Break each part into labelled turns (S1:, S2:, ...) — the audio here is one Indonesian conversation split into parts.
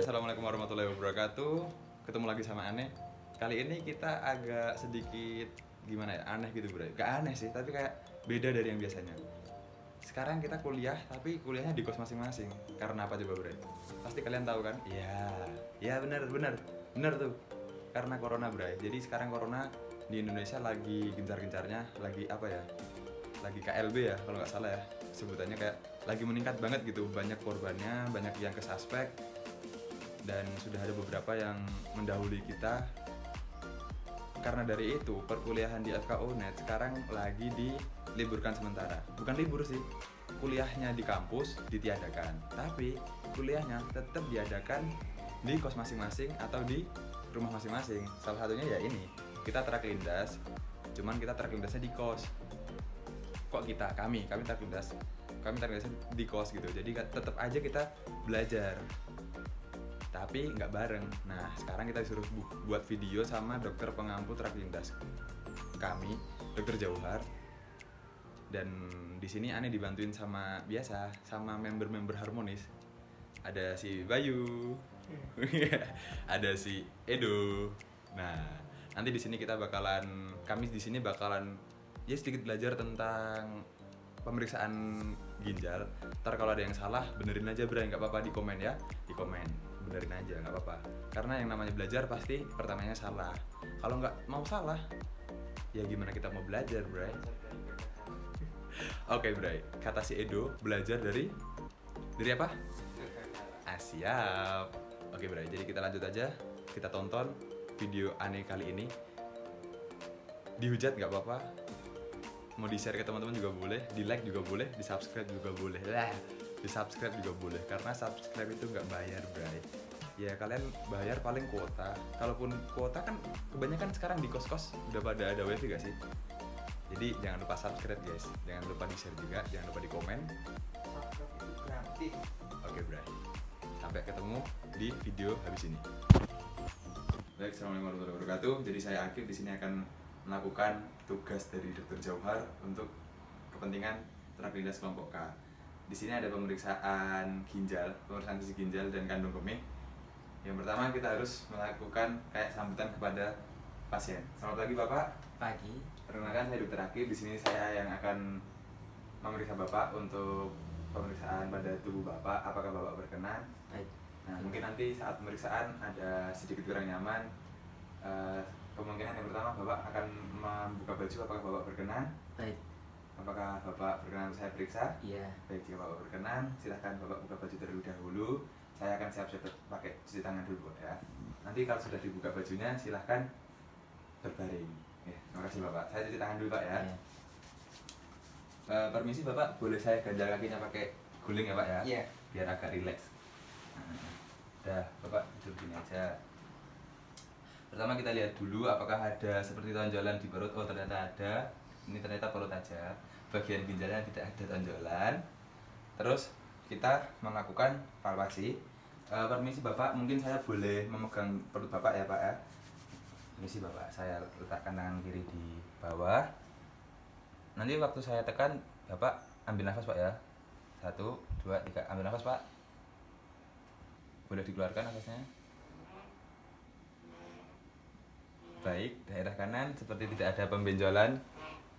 S1: Assalamualaikum warahmatullahi wabarakatuh. Ketemu lagi sama Aneh. Kali ini kita agak sedikit gimana ya, aneh gitu bro. Gak aneh sih, tapi kayak beda dari yang biasanya. Sekarang kita kuliah, tapi kuliahnya di kos masing-masing. Karena apa coba bro? Pasti kalian tahu kan? Iya, bener tuh. Karena corona bro. Jadi sekarang corona di Indonesia lagi gencar-gencarnya, lagi apa ya? Lagi KLB ya, kalau nggak salah ya. Sebutannya kayak lagi meningkat banget gitu, banyak korbannya, banyak yang kesuspek, dan sudah ada beberapa yang mendahului kita. Karena dari itu perkuliahan di FK UNED sekarang lagi diliburkan sementara. Bukan libur sih, kuliahnya di kampus ditiadakan, tapi kuliahnya tetap diadakan di kos masing-masing atau di rumah masing-masing. Salah satunya ya ini, kita terlindas, cuman kita terlindasnya di kos. Kok kami terlindas di kos gitu. Jadi tetap aja kita belajar, tapi nggak bareng. Nah, sekarang kita disuruh buat video sama dokter pengampu truk lintas kami, dokter Jauhar. Dan di sini Aneh dibantuin sama member-member harmonis. Ada si Bayu, ada si Edo. Nah, nanti di sini kami di sini bakalan ya sedikit belajar tentang pemeriksaan ginjal. Ntar kalau ada yang salah benerin aja Bray, nggak apa-apa, di komen ya, di komen benerin aja, nggak apa-apa. Karena yang namanya belajar pasti pertamanya salah. Kalau nggak mau salah, ya gimana kita mau belajar Bray? Oke Bray, kata si Edo belajar dari apa? Siap. Oke Bray, jadi kita lanjut aja. Kita tonton video Aneh kali ini. Dihujat nggak apa-apa, mau di-share ke teman-teman juga boleh, di-like juga boleh, di-subscribe juga boleh. Di-subscribe juga boleh, karena subscribe itu nggak bayar, Bray. Ya kalian bayar paling kuota. Kalaupun kuota kan kebanyakan sekarang di kos-kos udah pada ada wifi gak sih? Jadi jangan lupa subscribe guys, jangan lupa di-share juga, jangan lupa di komen.
S2: Subscribe itu gratis.
S1: Oke, Bray. Sampai ketemu di video habis ini. Baik, assalamualaikum warahmatullahi wabarakatuh. Jadi saya Akif di sini akan melakukan tugas dari Dr. Jauhar untuk kepentingan terapindas kelompok K. Di sini ada pemeriksaan gizi ginjal dan kandung kemih. Yang pertama kita harus melakukan kayak sambutan kepada pasien. Selamat pagi Bapak.
S2: Pagi.
S1: Perkenalkan, saya Dr. Akif. Di sini saya yang akan memeriksa Bapak untuk pemeriksaan pada tubuh Bapak. Apakah Bapak berkenan?
S2: Baik.
S1: Nah, mungkin nanti saat pemeriksaan ada sedikit kurang nyaman. Kemungkinan yang pertama Bapak akan membuka baju. Apakah Bapak berkenan?
S2: Baik.
S1: Apakah Bapak berkenan saya periksa?
S2: Iya.
S1: Baik, jika Bapak berkenan, silahkan Bapak buka baju terlebih dahulu. Saya akan siap-siap pakai cuci tangan dulu ya. Nanti kalau sudah dibuka bajunya, silahkan berbaring. Ya, terima kasih Bapak. Saya cuci tangan dulu Pak ya.
S2: Iya.
S1: Permisi Bapak, boleh saya ganjal kakinya pakai guling ya Pak ya?
S2: Iya.
S1: Biar agak rileks. Dah, Bapak duduk gini aja. Pertama kita lihat dulu apakah ada seperti tonjolan di perut. Oh, ternyata ada. Ini ternyata perut aja. Bagian ginjalnya tidak ada tonjolan. Terus kita melakukan palpasi. Permisi Bapak, mungkin saya boleh memegang perut Bapak ya Pak ya? Permisi Bapak, saya letakkan tangan kiri di bawah. Nanti waktu saya tekan, Bapak ambil nafas Pak ya. 1, 2, 3, ambil nafas Pak. Boleh dikeluarkan nafasnya. Baik, daerah kanan seperti tidak ada pembenjolan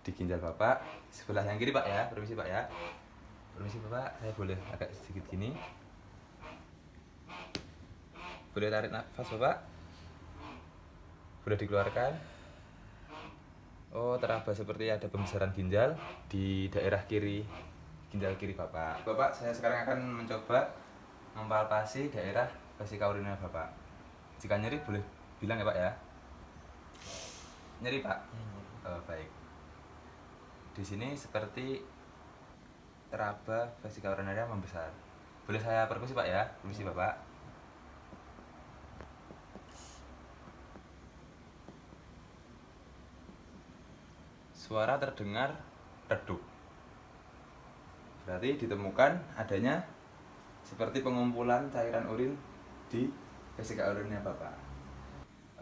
S1: di ginjal Bapak. Sebelah yang kiri Pak ya, permisi Pak ya. Permisi Bapak, saya boleh agak sedikit gini. Boleh tarik nafas Bapak. Boleh dikeluarkan. Oh, teraba seperti ada pembesaran ginjal di daerah kiri, ginjal kiri Bapak. Bapak, saya sekarang akan mencoba mempalpasi daerah vesika uriner Bapak. Jika nyeri boleh bilang ya Pak ya. Nyeri Pak? Oh, baik. Di sini seperti teraba vesika uriner membesar. Boleh saya perkusi Pak ya? Permisi Bapak. Suara terdengar redup. Berarti ditemukan adanya seperti pengumpulan cairan urin di vesika urinnya Bapak.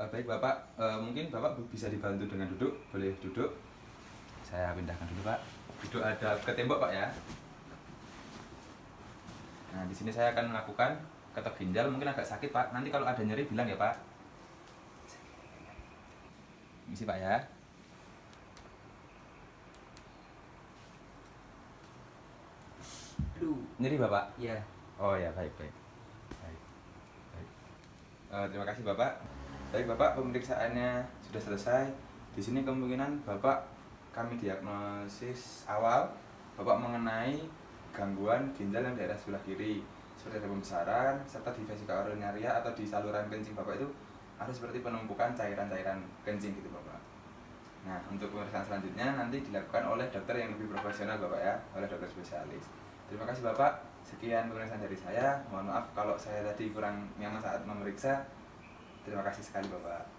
S1: Baik Bapak, mungkin Bapak bisa dibantu dengan duduk. Boleh duduk. Saya pindahkan dulu Pak. Duduk ada ke tembok Pak ya. Nah, di sini saya akan melakukan ketok ginjal mungkin agak sakit Pak. Nanti kalau ada nyeri bilang ya Pak. Misi Pak ya.
S2: Aduh.
S1: Nyeri Bapak?
S2: Ya.
S1: Oh ya, baik. Terima kasih Bapak. Baik Bapak, pemeriksaannya sudah selesai. Di sini kemungkinan Bapak kami diagnosis awal Bapak mengenai gangguan ginjal yang daerah sebelah kiri, seperti ada pembesaran serta di vesika urinaria atau di saluran kencing Bapak itu ada seperti penumpukan cairan-cairan kencing gitu Bapak. Nah, untuk pemeriksaan selanjutnya nanti dilakukan oleh dokter yang lebih profesional Bapak ya, oleh dokter spesialis. Terima kasih Bapak. Sekian pemeriksaan dari saya. Mohon maaf kalau saya tadi kurang nyaman saat memeriksa. Terima kasih sekali Bapak.